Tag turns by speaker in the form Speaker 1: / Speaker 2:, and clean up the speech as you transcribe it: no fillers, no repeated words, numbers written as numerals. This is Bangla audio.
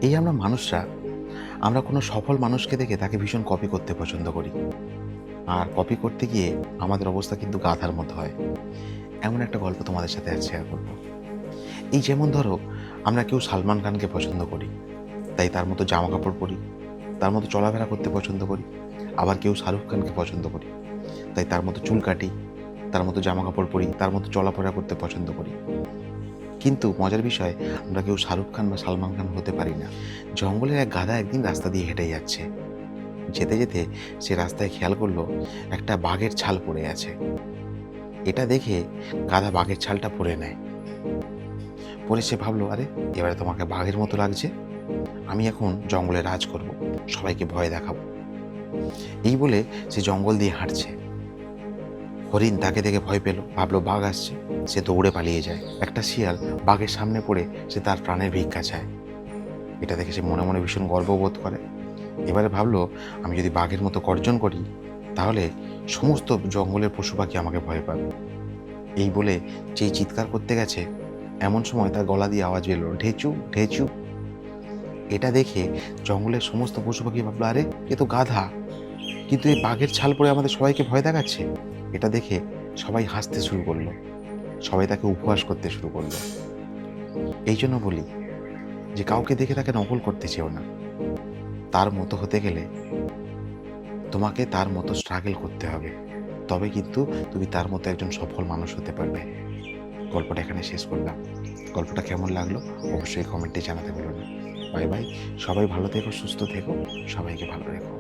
Speaker 1: এই আমরা মানুষরা, আমরা কোনো সফল মানুষকে দেখে তাকে ভীষণ কপি করতে পছন্দ করি। আর কপি করতে গিয়ে আমাদের অবস্থা কিন্তু গাধার মতো হয়। এমন একটা গল্প তোমাদের সাথে আজ শেয়ার করব। এই যেমন ধরো, আমরা কেউ সালমান খানকে পছন্দ করি, তাই তার মতো জামা কাপড় পরি, তার মতো চলাফেরা করতে পছন্দ করি। আবার কেউ শাহরুখ খানকে পছন্দ করি, তাই তার মতো চুল কাটি, তার মতো জামা কাপড় পরি, তার মতো চলাফেরা করতে পছন্দ করি। কিন্তু মজার বিষয়, আমরা কেউ শাহরুখ খান বা সালমান খান হতে পারি না। জঙ্গলের এক গাধা একদিন রাস্তা দিয়ে হেঁটে যাচ্ছে। যেতে যেতে সে রাস্তায় খেয়াল করলো একটা বাঘের ছাল পড়ে আছে। এটা দেখে গাধা বাঘের ছালটা পরে নেয়। পরে সে ভাবলো, আরে এবারে তোমাকে বাঘের মতো লাগছে, আমি এখন জঙ্গলে রাজ করব, সবাইকে ভয় দেখাবো। এই বলে সে জঙ্গল দিয়ে হাঁটছে। হরিণ তাকে দেখে ভয় পেল, ভাবলো বাঘ আসছে, সে দৌড়ে পালিয়ে যায়। একটা শিয়াল বাঘের সামনে পড়ে সে তার প্রাণের ভিক্ষা চায়। এটা দেখে সে মনে মনে ভীষণ গর্ববোধ করে। এবারে ভাবলো, আমি যদি বাঘের মতো গর্জন করি তাহলে সমস্ত জঙ্গলের পশু পাখি আমাকে ভয় পাবে। এই বলে যেই চিৎকার করতে গেছে, এমন সময় তার গলা দিয়ে আওয়াজ এলো, ঢেচু ঢেচু। এটা দেখে জঙ্গলের সমস্ত পশু পাখি ভাবলো, আরে এ তো গাধা, কিন্তু এই বাঘের ছাল পরে আমাদের সবাইকে ভয় দেখাচ্ছে। এটা দেখে সবাই হাসতে শুরু করলো, সবাই তাকে উপহাস করতে শুরু করলো। এই জন্য বলি যে কাউকে দেখে তাকে নকল করতে চেও না। তার মতো হতে গেলে তোমাকে তার মতো স্ট্রাগল করতে হবে, তবে কিন্তু তুমি তার মতো একজন সফল মানুষ হতে পারবে। গল্পটা এখানে শেষ করলাম। গল্পটা কেমন লাগলো অবশ্যই কমেন্টে জানাতে ভুলো না। Bye bye. সবাই ভালো থেকো, সুস্থ থেকো, সবাইকে ভালো রেখো।